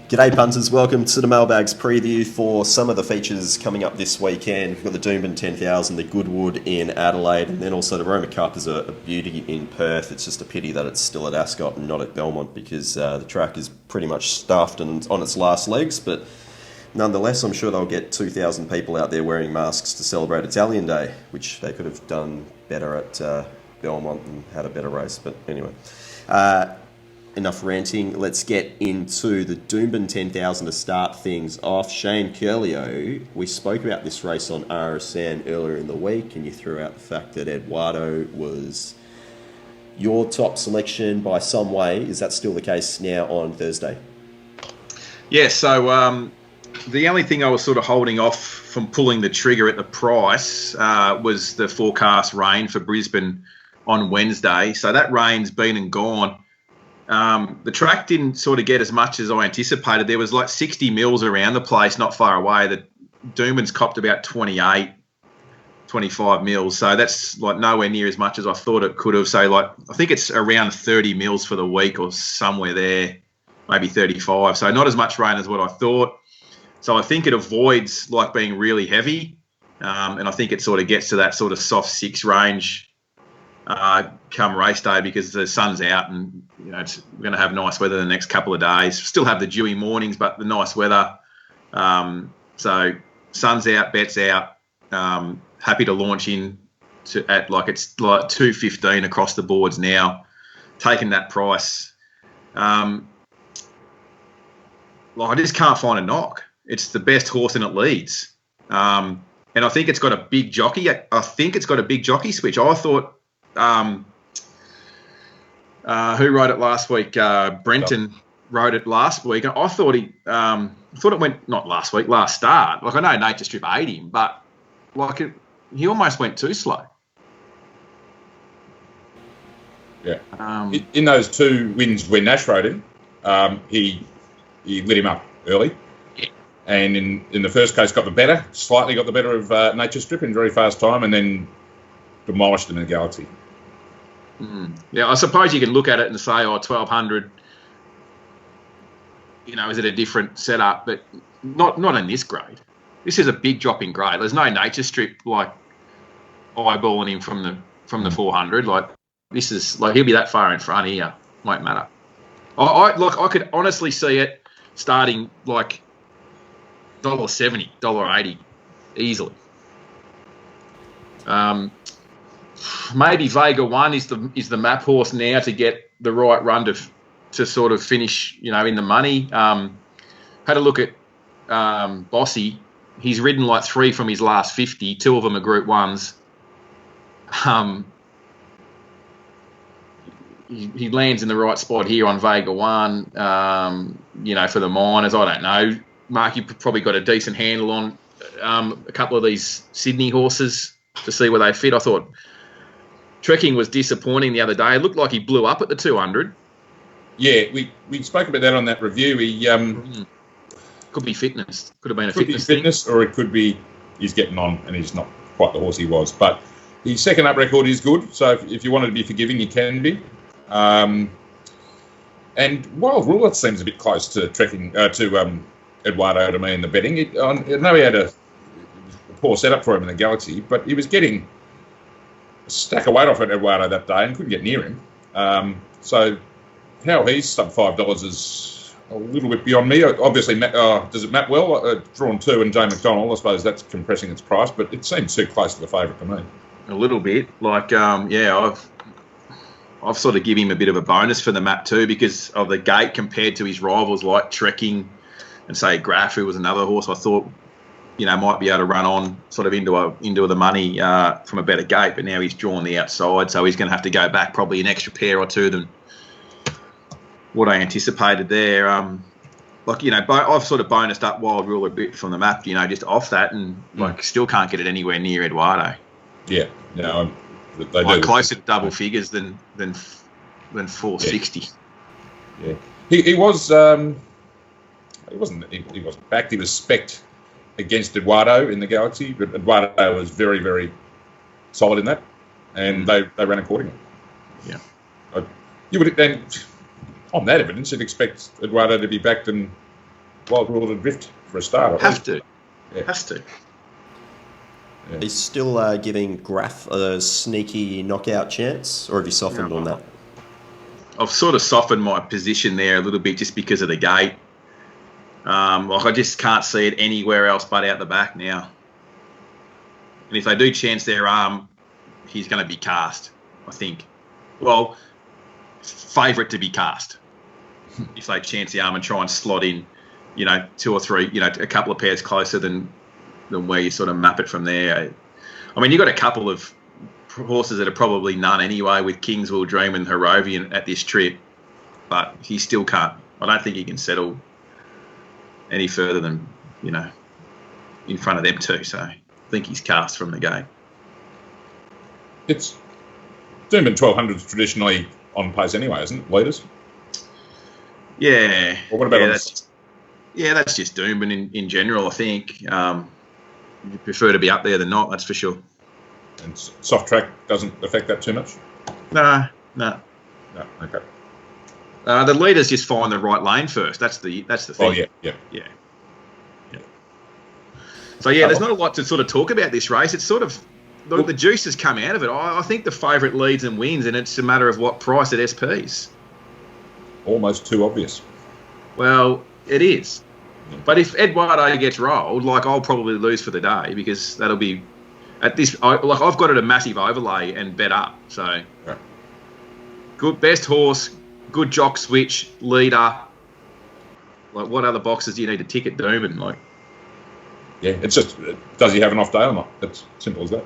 G'day punters, welcome to the Mailbags preview for some of the features coming up this weekend. We've got the Doomben 10,000, the Goodwood in Adelaide, and then also the Roma Cup is a beauty in Perth. It's just a pity that it's still at Ascot and not at Belmont because the track is pretty much stuffed and on its last legs, but nonetheless I'm sure they'll get 2,000 people out there wearing masks to celebrate Italian Day, which they could have done better at Belmont and had a better race, but anyway. Enough ranting. Let's get into the Doomben 10,000 to start things off. Shane Ciurleo, we spoke about this race on RSN earlier in the week, and you threw out the fact that Eduardo was your top selection by some way. Is that still the case now on Thursday? Yeah, so the only thing I was sort of holding off from pulling the trigger at the price was the forecast rain for Brisbane on Wednesday. So that rain's been and gone. The track didn't sort of get as much as I anticipated. There was like 60 mils around the place, not far away. The Doomben's copped about 28, 25 mils. So that's like nowhere near as much as I thought it could have. So like, I think it's around 30 mils for the week or somewhere there, maybe 35. So not as much rain as what I thought. So I think it avoids like being really heavy. And I think it sort of gets to that sort of soft 6 range come race day because the sun's out and we're going to have nice weather the next couple of days. Still have the dewy mornings, but the nice weather. So sun's out, bet's out. Happy to launch in at like it's like 2.15 across the boards now. Taking that price. I just can't find a knock. It's the best horse and it leads. And I think it's got a big jockey. I think it's got a big jockey switch. I thought. Who rode it last week? Brenton rode it last week. I thought it went not last week, last start. Like I know Nature Strip ate him, but like he almost went too slow. Yeah. In those 2 wins when Nash rode him, he lit him up early. Yeah. And in the first case slightly got the better of Nature Strip in very fast time, and then demolished him in the Galaxy. Yeah, I suppose you can look at it and say, 1,200, is it a different setup? But not in this grade. This is a big drop in grade. There's no Nature Strip like eyeballing him from the 400. Like this is like he'll be that far in front here. Won't matter. I could honestly see it starting like $1.70, $1.80 easily. Maybe Vega 1 is the map horse now to get the right run to sort of finish, in the money. Had a look at Bossy. He's ridden like 3 from his last 50. 2 of them are Group 1s. He lands in the right spot here on Vega 1, for the minors. I don't know. Mark, you've probably got a decent handle on a couple of these Sydney horses to see where they fit. I thought Trekking was disappointing the other day. It looked like he blew up at the 200. Yeah, we spoke about that on that review. He could be fitness. Could have been a fitness thing. Or it could be he's getting on and he's not quite the horse he was. But his second up record is good. So if you wanted to be forgiving, you can be. And Wild Ruler seems a bit close to Trekking to Eduardo to me in the betting. I know he had a poor setup for him in the Galaxy, but he was getting a stack of weight off at Eduardo that day and couldn't get near him. So how he's sub $5 is a little bit beyond me. Obviously, does it map well? Drawn 2 and Jay McDonald, I suppose that's compressing its price, but it seems too close to the favourite to me. A little bit. Like, I've sort of given him a bit of a bonus for the map too because of the gate compared to his rivals like Trekking and say Graf, who was another horse I thought might be able to run on sort of into the money from a better gate, but now he's drawn the outside, so he's going to have to go back probably an extra pair or 2 than what I anticipated there. I've sort of bonused up Wild Rule a bit from the map, just off that, and still can't get it anywhere near Eduardo. Yeah, no, they like do closer to double figures than 460. Yeah, he wasn't backed. He was specced against Eduardo in the Galaxy, but Eduardo was very, very solid in that, and they ran accordingly. Yeah. You would then, on that evidence, you'd expect Eduardo to be backed and Wild Rule to drift for a start. Have to. Yeah. Has to. Yeah. He's still giving Graf a sneaky knockout chance, or have you softened on that? I've sort of softened my position there a little bit just because of the gate. I just can't see it anywhere else but out the back now. And if they do chance their arm, he's going to be cast, I think. Well, favourite to be cast. If they chance the arm and try and slot in, 2 or 3, a couple of pairs closer than where you sort of map it from there. I mean, you've got a couple of horses that are probably none anyway with Kingswood, Dream and Harrovian at this trip, but he still can't. I don't think he can settle any further than, in front of them two. So I think he's cast from the gate. It's Doomben 1200's traditionally on pace anyway, isn't it? Leaders? Yeah. Well, what about that's just Doomben in general, I think. You prefer to be up there than not, that's for sure. And soft track doesn't affect that too much? No. No, okay. The leaders just find the right lane first. That's the thing. Oh, yeah. So, there's not a lot to sort of talk about this race. It's sort of, the juice has come out of it. I think the favourite leads and wins, and it's a matter of what price at SPs. Almost too obvious. Well, it is. But if Eduardo gets rolled, I'll probably lose for the day because that'll be at this. I've got it a massive overlay and bet up. So, right. Good best horse, good jock switch, leader. What other boxes do you need to tick at Doomben? Yeah, it's just, does he have an off day or not? That's simple as that.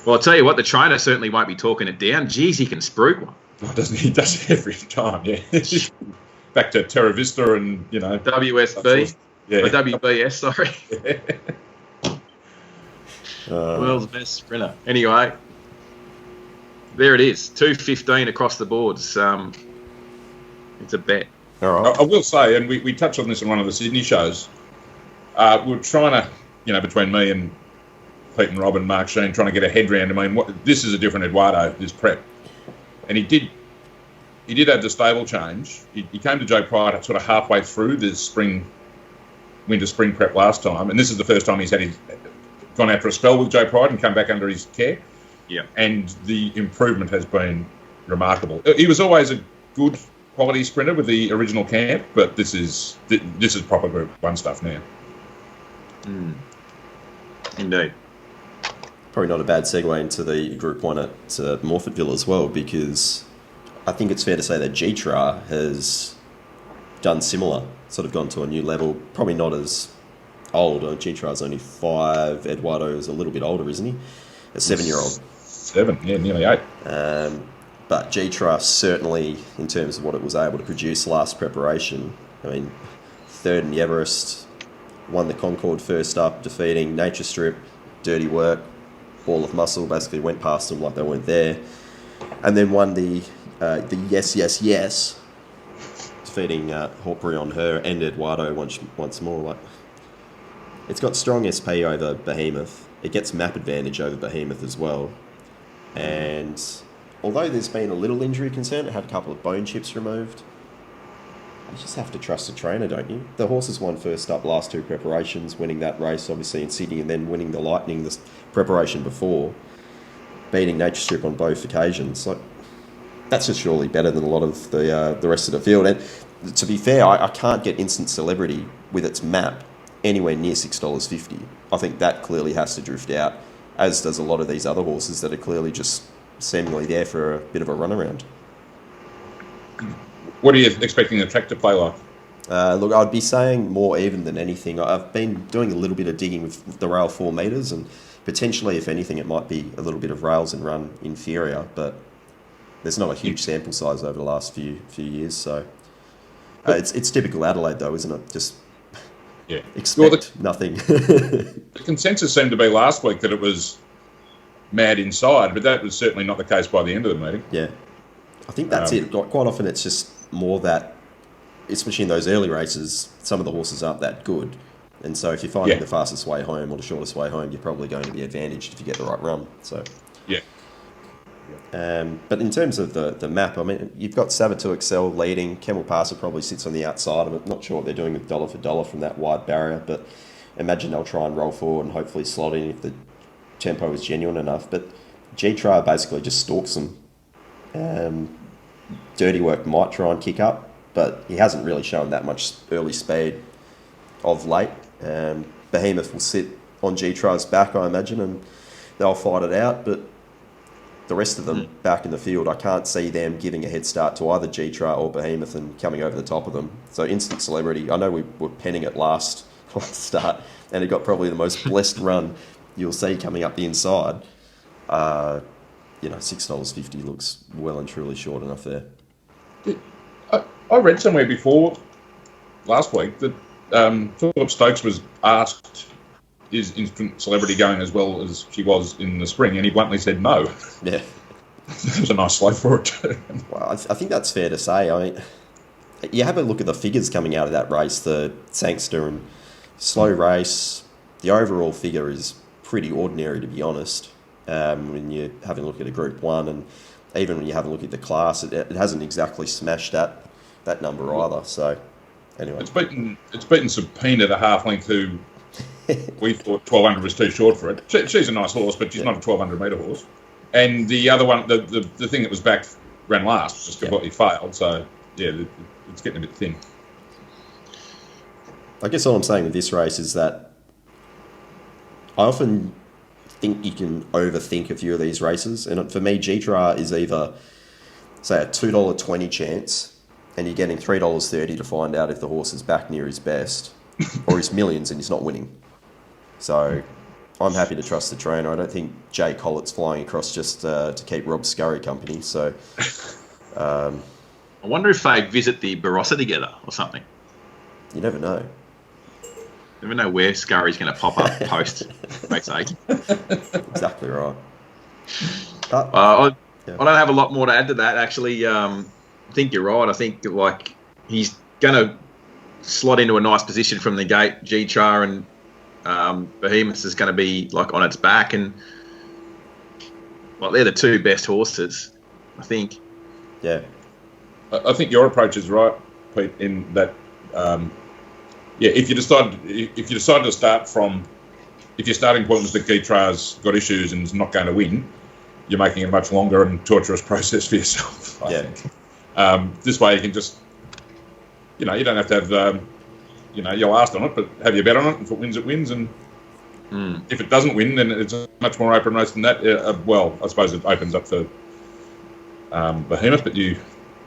Well, I'll tell you what, the trainer certainly won't be talking it down. Geez, he can spruik one. Oh, doesn't he? He does it every time, yeah. Back to Terra Vista and, WSB. Yeah. Or WBS, sorry. Yeah. World's best sprinter. Anyway, there it is. 215 across the boards. It's a bet. All right. I will say, and we touched on this in one of the Sydney shows, we're trying to, between me and Pete and Rob and Mark Sheen, trying to get a head round. I mean, this is a different Eduardo, this prep. And he did have the stable change. He came to Joe Pride sort of halfway through the winter spring prep last time, and this is the first time he's gone out for a spell with Joe Pride and come back under his care. Yeah. And the improvement has been remarkable. He was always a good quality sprinter with the original camp, but this is proper Group 1 stuff now. Indeed. Probably not a bad segue into the Group 1 at Morfettville as well, because I think it's fair to say that G3 has done similar, sort of gone to a new level. Probably not as old. G3's only 5. Eduardo is a little bit older, isn't he? A 7-year-old. 7, yeah, nearly 8. But G3 certainly, in terms of what it was able to produce last preparation, I mean, 3rd in the Everest, won the Concord first up, defeating Nature Strip, Dirty Work, Ball of Muscle, basically went past them like they weren't there, and then won the Yes, defeating Hawkbury on her and Eduardo once more. It's got strong SP over Behemoth. It gets map advantage over Behemoth as well. And although there's been a little injury concern, it had a couple of bone chips removed. You just have to trust the trainer, don't you? The horse has won first up last 2 preparations, winning that race obviously in Sydney and then winning the Lightning this preparation before, beating Nature Strip on both occasions. That's just surely better than a lot of the rest of the field. And to be fair, I can't get Instant Celebrity with its map anywhere near $6.50. I think that clearly has to drift out, as does a lot of these other horses that are clearly just seemingly there for a bit of a runaround. What are you expecting the track to play like? Look, I'd be saying more even than anything. I've been doing a little bit of digging with the rail 4 metres, and potentially, if anything, it might be a little bit of rails and run inferior, but there's not a huge sample size over the last few years, so it's typical Adelaide though, isn't it? Just expect nothing. The consensus seemed to be last week that it was mad inside, but that was certainly not the case by the end of the meeting. Yeah, I think that's it. Quite often it's just more that, especially in those early races, some of the horses aren't that good. And so if you're finding the fastest way home or the shortest way home, you're probably going to be advantaged if you get the right run. So yeah. But in terms of the map, I mean, you've got Saboteur Excel leading. Camel Passer probably sits on the outside of it. Not sure what they're doing with dollar for dollar from that wide barrier, but imagine they'll try and roll forward and hopefully slot in if the tempo is genuine enough. But G3 basically just stalks them. Dirty Work might try and kick up, but he hasn't really shown that much early speed of late. Behemoth will sit on G3's back, I imagine, and they'll fight it out, but the rest of them back in the field, I can't see them giving a head start to either G3 or Behemoth and coming over the top of them. So instant celebrity. I know we were penning it last start, and it got probably the most blessed run you'll see coming up the inside. $6.50 looks well and truly short enough there. I read somewhere before last week that Philip Stokes was asked, is instant celebrity going as well as she was in the spring, and he bluntly said no. Yeah. There's a nice slope for it too. Well, I think that's fair to say. I mean, you have a look at the figures coming out of that race, the Sangster and slow race. The overall figure is pretty ordinary, to be honest. When you're having a look at a Group 1, and even when you have a look at the class, it hasn't exactly smashed that number either. So, anyway. It's beaten Subpoena to half length, who we thought 1200 was too short for it. She's a nice horse, but she's not a 1200 metre horse. And the other one, the thing that was back, ran last, just completely failed. So, yeah, it's getting a bit thin. I guess all I'm saying with this race is that I often think you can overthink a few of these races. And for me, G3 is either, say, a $2.20 chance, and you're getting $3.30 to find out if the horse is back near his best, or he's millions and he's not winning. So I'm happy to trust the trainer. I don't think Jay Collett's flying across just to keep Rob Scurry company. So I wonder if they visit the Barossa together or something. You never know. Never know where Scurry's going to pop up post race 8. Exactly right. I don't have a lot more to add to that, actually. I think you're right. I think he's going to slot into a nice position from the gate. G-Char and Behemoth is going to be on its back, and they're the two best horses, I think. Yeah. I think your approach is right, Pete, in that if you decide to start from, if your starting point was that G-Trar's got issues and is not going to win, you're making it a much longer and torturous process for yourself, I think. This way you can just, you don't have to have, your last on it, but have your bet on it, and if it wins, it wins, and if it doesn't win, then it's a much more open race than that. I suppose it opens up for Behemoth, but you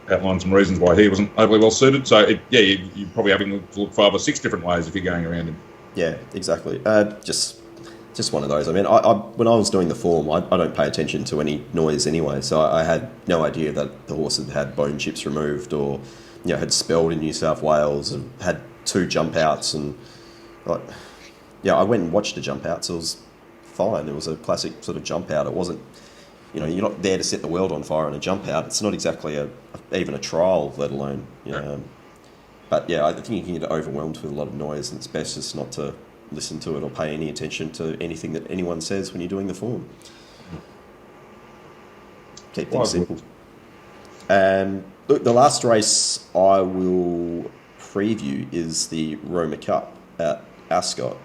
outlined some reasons why he wasn't overly well suited. So, you're probably having to look 5 or 6 different ways if you're going around him. Yeah, exactly. Just one of those. I mean, I when I was doing the form, I don't pay attention to any noise anyway, so I had no idea that the horse had bone chips removed or, had spelled in New South Wales and had 2 jump outs, and I went and watched the jump outs. It was fine. It was a classic sort of jump out. It wasn't, you're not there to set the world on fire in a jump out. It's not exactly even a trial, let alone. But I think you can get overwhelmed with a lot of noise, and it's best just not to listen to it or pay any attention to anything that anyone says when you're doing the form. Keep things simple. Look, the last race I will preview is the Roma Cup at Ascot,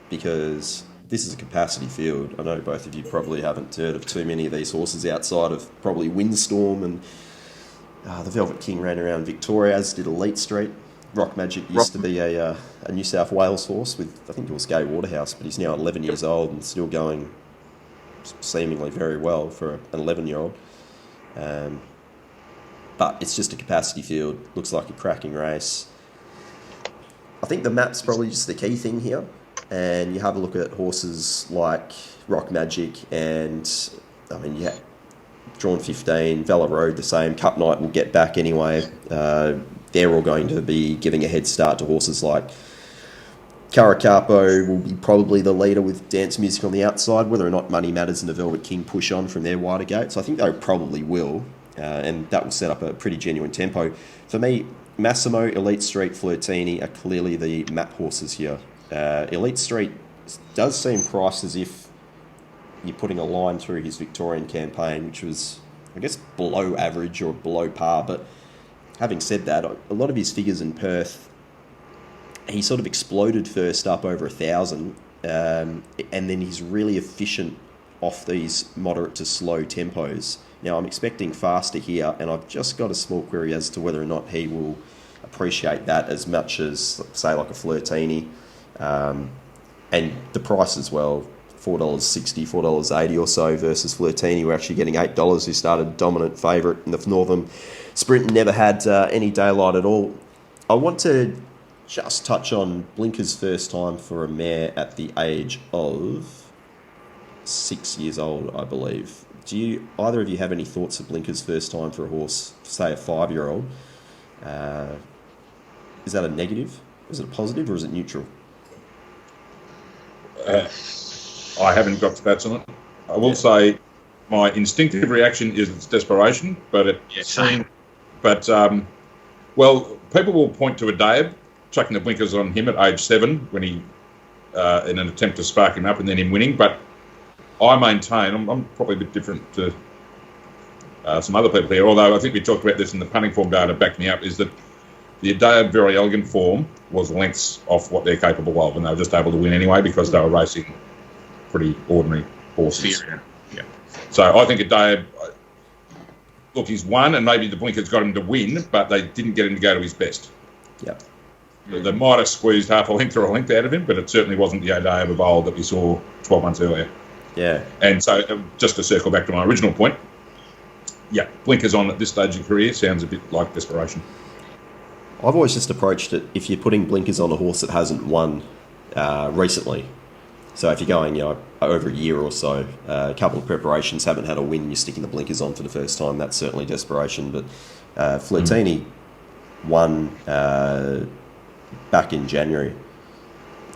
because this is a capacity field. I know both of you probably haven't heard of too many of these horses outside of probably Windstorm, and the Velvet King ran around Victoria, as did Elite Street. Rock Magic used to be a New South Wales horse with, I think it was Gay Waterhouse, but he's now 11 years old and still going seemingly very well for an 11-year-old. But it's just a capacity field. Looks like a cracking race. I think the map's probably just the key thing here. And you have a look at horses like Rock Magic and, Drawn 15, Vela Road the same. Cup Night will get back anyway. They're all going to be giving a head start to horses like Caracapo will be probably the leader with Dance Music on the outside. Whether or not Money Matters and the Velvet King push on from their wider gates, I think they probably will. And that will set up a pretty genuine tempo. For me, Massimo, Elite Street, Flirtini are clearly the map horses here. Elite Street does seem priced as if you're putting a line through his Victorian campaign, which was I guess, below average or below par. But having said that, a lot of his figures in Perth, he sort of exploded first up over 1,000, and then he's really efficient off these moderate to slow tempos. Now, I'm expecting faster here, and I've just got a small query as to whether or not he will appreciate that as much as, say, like a Flirtini. And the price as well, $4.60, $4.80 or so versus Flirtini. We're actually getting $8, who started dominant favourite in the Northern Sprint and never had any daylight at all. I want to just touch on Blinker's first time for a mare at the age of 6 years old, I believe. Do you either of you have any thoughts of Blinker's first time for a horse, say a 5-year-old? Is that a negative? Is it a positive, or is it neutral? I haven't got stats on it. I will say my instinctive reaction is it's desperation, but it same. But well, people will point to Adab chucking the blinkers on him at age 7 when he in an attempt to spark him up and then him winning. But I maintain I'm probably a bit different to some other people here. Although I think we talked about this in the punting form data, backed me up, is that the Adab Very Elegant form was lengths off what they're capable of, and they were just able to win anyway because they were racing pretty ordinary horses. Yeah. So I think Adab, look, he's won, and maybe the blinkers got him to win, but they didn't get him to go to his best. Yeah. They might have squeezed half a length or a length out of him, but it certainly wasn't the Adab of old that we saw 12 months earlier. Yeah. And so just to circle back to my original point, yeah, blinkers on at this stage of career sounds a bit like desperation. I've always just approached it, if you're putting blinkers on a horse that hasn't won recently, so if you're going, over a year or so, a couple of preparations, haven't had a win, you're sticking the blinkers on for the first time, that's certainly desperation. But Flirtini won back in January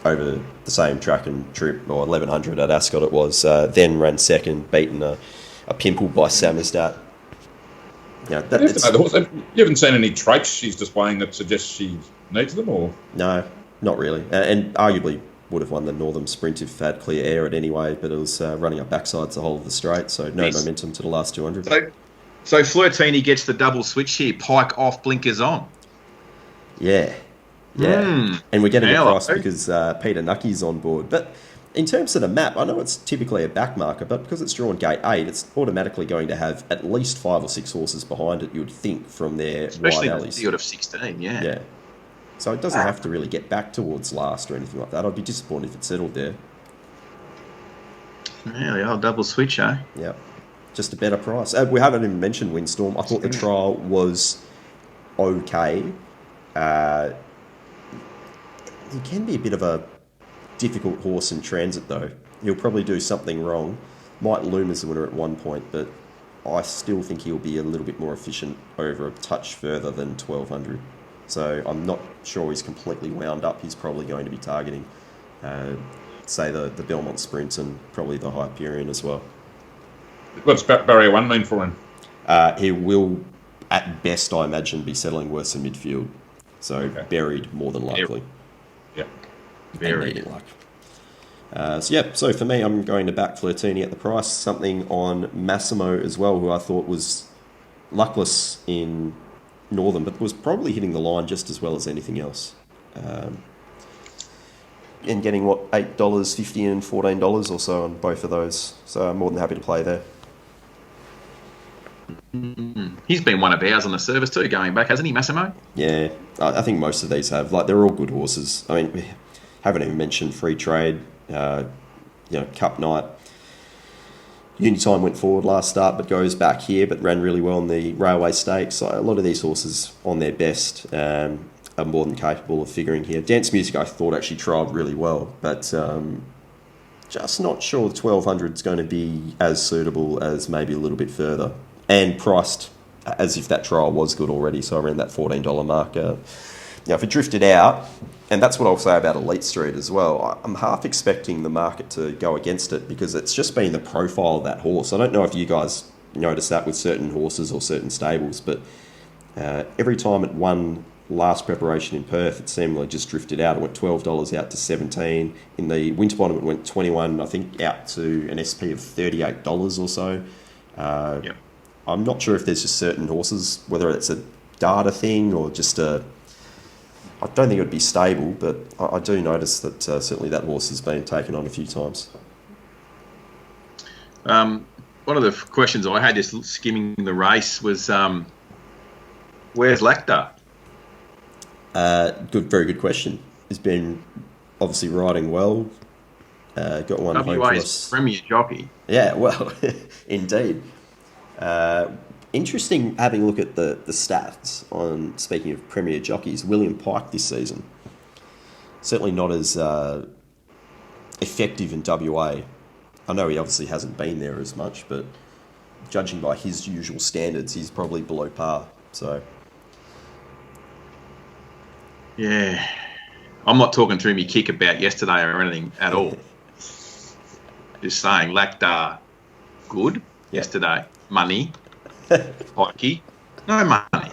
over the same track and trip, or 1100 at Ascot it was, then ran second, beaten a pimple by Samizdat. Yeah, you haven't seen any traits she's displaying that suggests she needs them, or? No, not really. And arguably would have won the Northern Sprint if had clear air it anyway, but it was running up backsides the whole of the straight, so no momentum to the last 200. So Flirtini gets the double switch here, Pike off, blinkers on. Yeah. And we're getting a price because Peter Nucky's on board. But in terms of the map, I know it's typically a back marker, but because it's drawn gate 8, it's automatically going to have at least 5 or 6 horses behind it, you would think, from their especially wide alleys. Especially the field of 16, Yeah. So it doesn't have to really get back towards last or anything like that. I'd be disappointed if it settled there. Yeah, the old double switch, eh? Yeah. Just a better price. We haven't even mentioned Windstorm. I thought the trial was okay. He can be a bit of a difficult horse in transit, though. He'll probably do something wrong. Might loom as the winner at one point, but I still think he'll be a little bit more efficient over a touch further than 1200. So I'm not sure he's completely wound up. He's probably going to be targeting, say, the Belmont Sprint and probably the Hyperion as well. What's barrier 1 mean for him? He will, at best, I imagine, be settling worse in midfield. So buried more than likely. Yeah. Very luck. So for me, I'm going to back Flirtini at the price. Something on Massimo as well, who I thought was luckless in Northern, but was probably hitting the line just as well as anything else. And getting, $8, $50 and $14 or so on both of those. So I'm more than happy to play there. He's been one of ours on the service too, going back, hasn't he, Massimo? Yeah, I think most of these have. They're all good horses. I mean, we haven't even mentioned Free Trade, Cup Night. Unitime went forward last start, but goes back here, but ran really well in the Railway Stakes. So a lot of these horses on their best are more than capable of figuring here. Dance Music, I thought, actually trialled really well, but just not sure the 1200 is going to be as suitable as maybe a little bit further. And priced as if that trial was good already, so around that $14 mark. If it drifted out, and that's what I'll say about Elite Street as well, I'm half expecting the market to go against it because it's just been the profile of that horse. I don't know if you guys notice that with certain horses or certain stables, but every time it won last preparation in Perth, it seemingly just drifted out. It went $12 out to $17. In the Winterbottom, it went $21, I think, out to an SP of $38 or so. I'm not sure if there's just certain horses, whether it's a data thing or just a... I don't think it would be stable, but I do notice that certainly that horse has been taken on a few times. One of the questions I had just skimming the race was, where's Lactar? Very good question. He's been obviously riding well. Got one home for WA's us. Premier jockey. Yeah, well, indeed. Interesting having a look at the stats on, speaking of Premier jockeys, William Pike this season. Certainly not as effective in WA. I know he obviously hasn't been there as much, but judging by his usual standards, he's probably below par. So, yeah. I'm not talking through me kick about yesterday or anything at all. Just saying, Lactar, good yesterday. Money. Pikey, no money.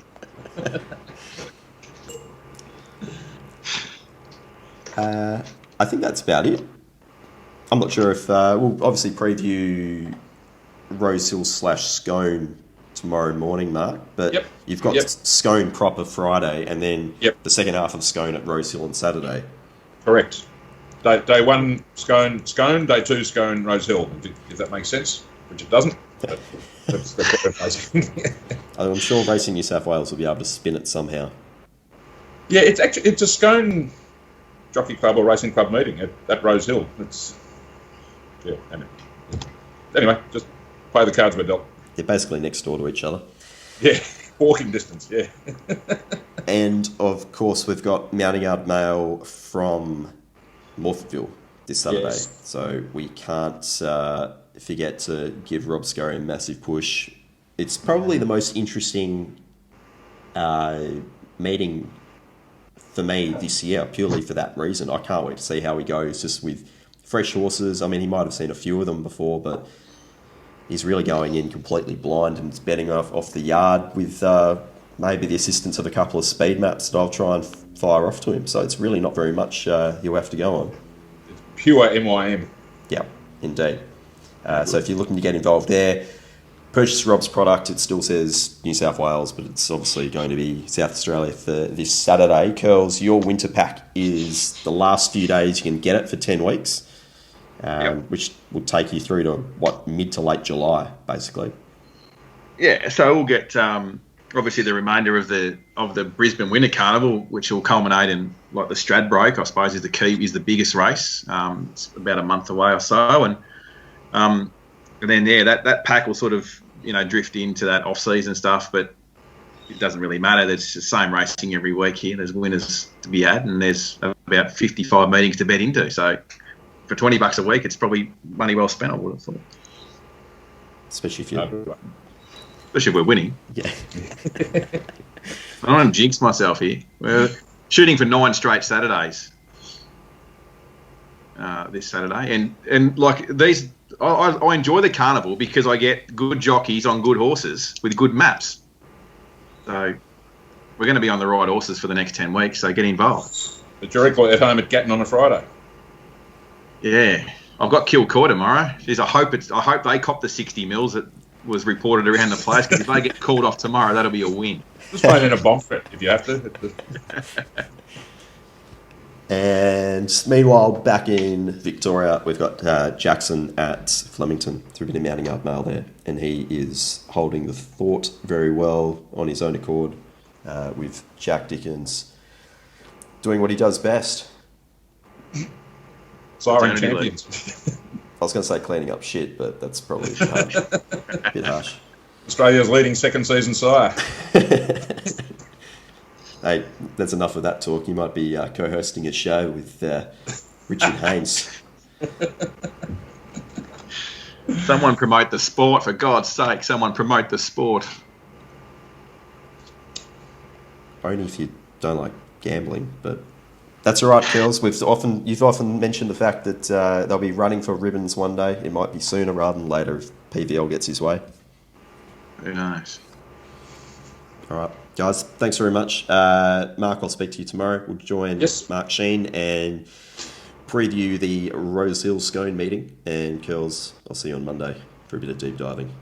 I think that's about it. I'm not sure if we'll obviously preview Rosehill / Scone tomorrow morning, Mark. But you've got Scone proper Friday, and then the second half of Scone at Rosehill on Saturday. Correct. Day 1 Scone, day 2 Scone, Rosehill. If that makes sense, which it doesn't. But that's what it I'm sure Racing New South Wales will be able to spin it somehow. Yeah, it's a Scone Jockey Club or Racing Club meeting at Rosehill. Anyway, just play the cards we're dealt. They're basically next door to each other. Yeah, walking distance, yeah. And, of course, we've got Mounting Yard Mail from Morpheville this Saturday. Yes. So we can't forget to give Rob Scurry a massive push. It's probably the most interesting meeting for me this year, purely for that reason. I can't wait to see how he goes just with fresh horses. I mean, he might have seen a few of them before, but he's really going in completely blind and betting off the yard with maybe the assistance of a couple of speed maps that I'll try and fire off to him. So it's really not very much he'll have to go on. It's pure MYM. Yeah, indeed. So if you're looking to get involved there, purchase Rob's product. It still says New South Wales, but it's obviously going to be South Australia for this Saturday. Curls, your winter pack is the last few days you can get it for 10 weeks, which will take you through to, mid to late July, basically. Yeah, so we'll get obviously the remainder of the Brisbane Winter Carnival, which will culminate in the Stradbroke, I suppose, is the biggest race. It's about a month away or so, and then that pack will sort of drift into that off-season stuff, but it doesn't really matter. There's the same racing every week here. There's winners to be had, and there's about 55 meetings to bet into. So for $20 a week, it's probably money well spent, I would have thought. Especially if we're winning. Yeah. I don't want to jinx myself here. We're shooting for 9 straight Saturdays this Saturday, and like these. I enjoy the carnival because I get good jockeys on good horses with good maps. So we're going to be on the right horses for the next 10 weeks, so get involved. But you're equally at home at Gatton on a Friday. Yeah. I've got Kilcoy tomorrow. I hope they cop the 60 mils that was reported around the place, because if they get called off tomorrow, that'll be a win. Just play in a bomb bet if you have to. And meanwhile, back in Victoria, we've got Jackson at Flemington through a bit of Mounting Yard Mail there, and he is holding the fort very well on his own accord, with Jack Dickens doing what he does best. Siren champions. I was going to say cleaning up shit, but that's probably harsh. A bit harsh. Australia's leading second season sire. Hey, that's enough of that talk. You might be co-hosting a show with Richard Haynes. Someone promote the sport, for God's sake. Someone promote the sport. Only if you don't like gambling, but that's all right, Kells. You've often mentioned the fact that they'll be running for ribbons one day. It might be sooner rather than later if PVL gets his way. Who knows? All right, guys, thanks very much. Mark, I'll speak to you tomorrow. We'll join Mark Sheen and preview the Rosehill Scone meeting. And Curls, I'll see you on Monday for a bit of deep diving.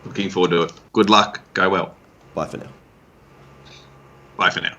Looking forward to it. Good luck. Go well. Bye for now. Bye for now.